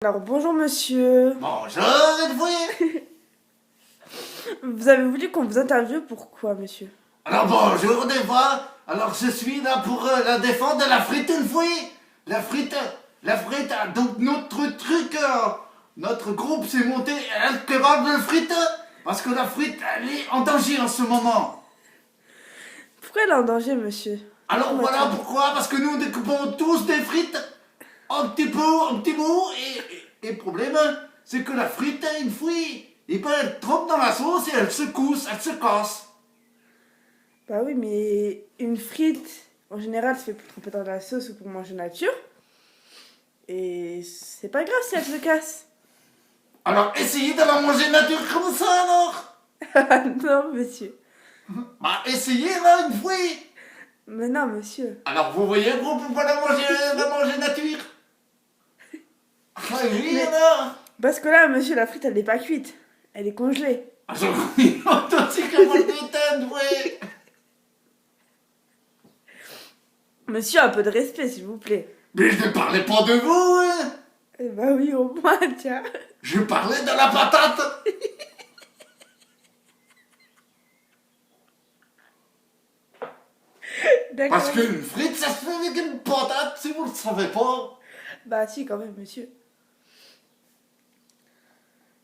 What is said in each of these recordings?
Alors bonjour monsieur, Bonjour, êtes-vous? vous avez voulu qu'on vous interviewe, pourquoi monsieur? Alors bonjour des fois. Alors je suis là pour la défense de la frite une fois. La frite, donc notre truc, notre groupe s'est monté un kebab de frites. Parce que la frite, elle est en danger en ce moment. Pourquoi elle est en danger monsieur? Alors Dites-moi voilà tout. pourquoi, parce que nous découpons tous des frites en petits bouts, et le problème, c'est que la frite, une fois, et ben, elle trempe dans la sauce et elle secousse, elle se casse. Bah oui mais une frite, en général c'est fait pour tremper dans la sauce ou pour manger nature. Et c'est pas grave si elle se casse. Alors essayez de la manger nature comme ça alors. Ah non monsieur, Bah essayez là une fois. mais non monsieur. Alors vous voyez qu'on peut pas la manger nature. Ah oui Mais- alors. Parce que là monsieur la frite elle n'est pas cuite, elle est congelée. Ah je oui, toi aussi que moi je ouais. Monsieur un peu de respect s'il vous plaît. Mais je ne parlais pas de vous, hein. Eh bah oui au moins tiens. Je parlais de la patate. D'accord. Parce qu'une frite ça se fait avec une patate si vous ne le savez pas. Bah si quand même monsieur.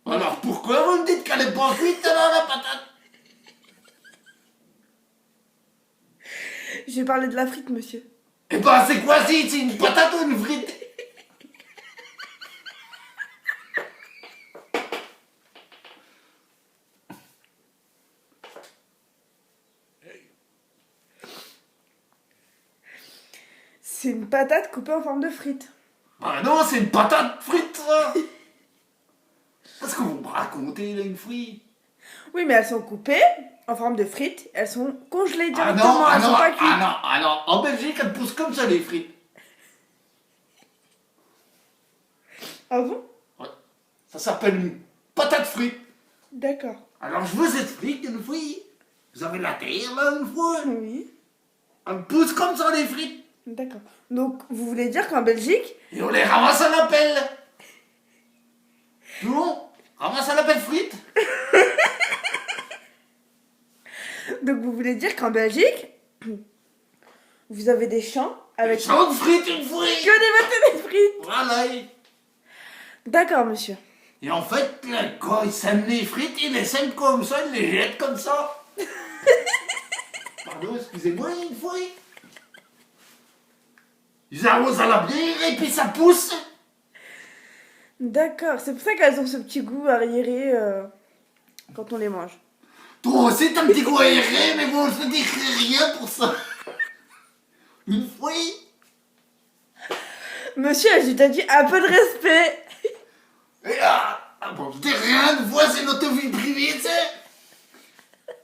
Alors pourquoi vous me dites qu'elle est pas cuite alors la patate? Je vais parler de la frite monsieur. Eh ben c'est quoi si c'est une patate ou une frite? C'est une patate coupée en forme de frite. Bah non, c'est une patate frite ça. Parce que vous me racontez là une frite. Oui, mais elles sont coupées en forme de frites. Elles sont congelées Ah directement. non, ah Elles non, sont pas cuites. ah non, ah non. En Belgique, elles poussent comme ça les frites. Ah bon? Ouais. Ça s'appelle une patate frite. D'accord. Alors je vous explique une fois. Vous avez la terre là une fois. Oui. Elles poussent comme ça les frites. D'accord. Donc, vous voulez dire qu'en Belgique... Et on les ramasse à la pelle. Non, ramasse à la pelle frite. Donc, vous voulez dire qu'en Belgique, vous avez des champs avec que Champ de frites une fois. des pâtés de frites. Voilà. D'accord, monsieur. Et en fait, là, quand ils sèment les frites, ils les sèment comme ça, ils les jettent comme ça. Pardon, excusez-moi, une fois. Ils arrosent à la bière et puis ça pousse. D'accord. C'est pour ça qu'elles ont ce petit goût arriéré quand on les mange. Toi aussi, t'as un petit goût aéré, mais bon, je ne dirai rien pour ça. Une fois. Monsieur, je t'ai dit un peu de respect. Et bon, je dis rien, une fois, c'est notre vie privée, tu sais.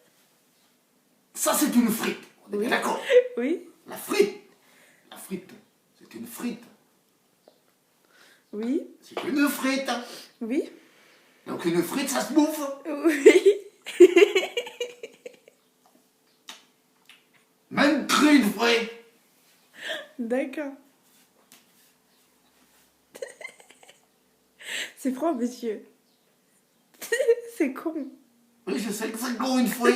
Ça, c'est une frite. On est bien d'accord. Oui. La frite, c'est une frite. Oui. C'est une frite. Oui. Donc une frite, ça se bouffe. Oui. Même cru, une fois. D'accord. C'est froid, monsieur. C'est con. Oui, je sais que c'est gros une fois.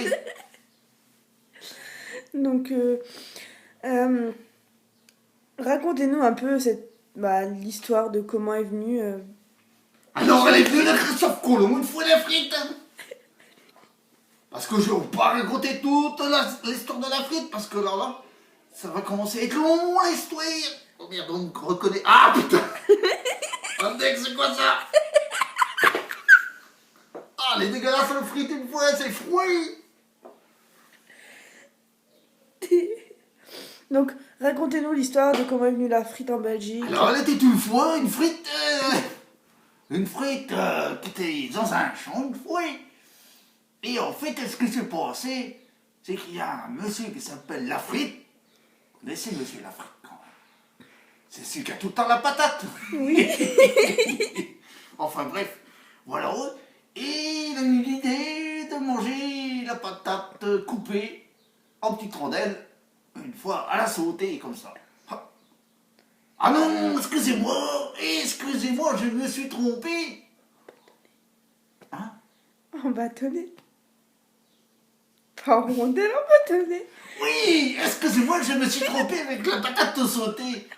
Donc, racontez-nous un peu l'histoire de comment est venue... Alors, elle est venue de Christophe Colomb, une fois la frite. Parce que je vais pas raconter toute l'histoire de la frite, parce que là, ça va commencer à être long, l'histoire. Oh merde, donc reconnais. Ah putain. Attendez, c'est quoi ça? Ah, les dégueulasses la frite une fois, c'est froid. Donc, racontez-nous l'histoire de comment est venue la frite en Belgique. Alors, elle était une fois une frite qui était dans un champ une fois. Et en fait, ce qui s'est passé, c'est qu'il y a un monsieur qui s'appelle Lafrite. Vous connaissez monsieur Lafrite quand même? C'est celui qui a tout le temps la patate. Oui. Enfin bref, voilà. Et il a eu l'idée de manger la patate coupée en petites rondelles, une fois à la sauter comme ça. Ah non, excusez-moi, je me suis trompé. Hein? En bâtonnet. Pas en rondelle, en bâtonnet. Oui, excusez-moi, je me suis trompé avec la patate sautée.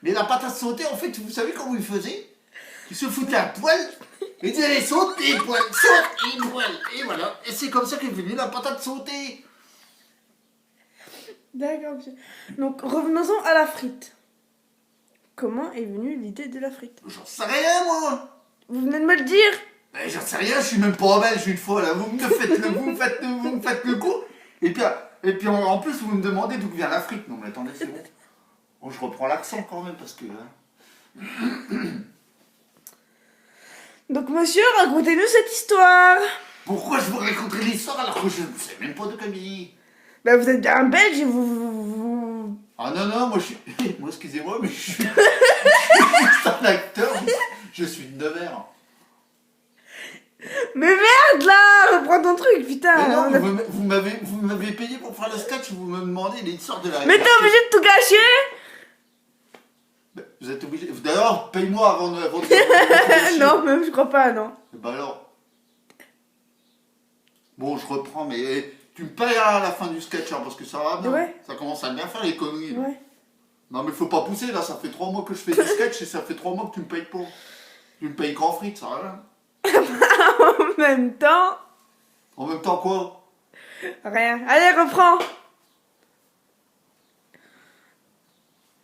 Mais la patate sautée, en fait, vous savez comment il faisait? Il se foutait à poil, il disait allez, saute et poil, saute et poil. Et voilà, et c'est comme ça qu'est venue la patate sautée. D'accord, monsieur. Donc, revenons-en à la frite. Comment est venue l'idée de la frite? J'en sais rien, moi. Vous venez de me le dire. Mais j'en sais rien, je suis même pas belge une fois, là. Vous me faites le coup. Et puis en plus, vous me demandez d'où vient la frite. Non, mais attendez, c'est bon. Bon, je reprends l'accent quand même, parce que... Donc, monsieur, racontez-nous cette histoire. Pourquoi je vous raconterai l'histoire alors que je ne sais même pas de quoi il dit? Bah, vous êtes bien un belge et vous... Ah non, moi je suis... Moi, excusez-moi, mais je suis juste un acteur. Je suis de Nevers. Mais merde, là. Reprends ton truc, putain. Mais non, On a- vous m'avez payé pour faire le sketch, vous me demandez l'histoire de la... Mais t'es obligé de tout gâcher. Vous êtes obligé... D'ailleurs, paye-moi avant de... Non, même, je crois pas, non. Bah alors. Bon, je reprends, mais tu me payes à la fin du sketch, hein, parce que ça va bien. Ouais. Ça commence à bien faire les conneries. là. Ouais. Non, mais faut pas pousser, là, ça fait 3 mois que je fais des sketchs et ça fait 3 mois que tu me payes pas. Tu me payes qu'en frites, ça va bien. En même temps, En même temps, quoi? rien. Allez, reprends.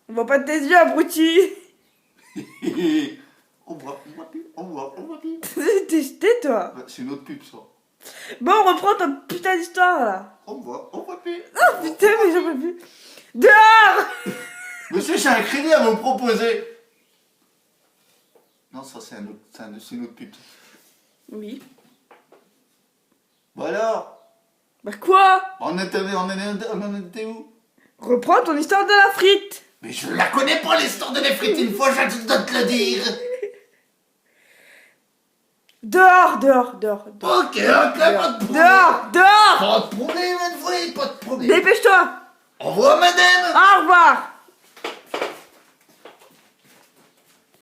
On voit pas de tes yeux, abruti. On voit plus. T'es jeté, toi. Bah, c'est une autre pub, ça. Bon, reprends ta putain d'histoire, là. On voit plus. Oh, putain, mais j'en peux plus. Dehors. Monsieur, j'ai un crédit à vous proposer. Non, ça, c'est une autre pub. Oui. Voilà. Bah quoi? On en était où? Reprends ton histoire de la frite. Mais je la connais pas l'histoire de les frites, une fois je dois te le dire. Dehors. Ok, pas de problème. Dehors. Pas de problème, une fois, pas de problème. Dépêche-toi. Au revoir, madame. Au revoir.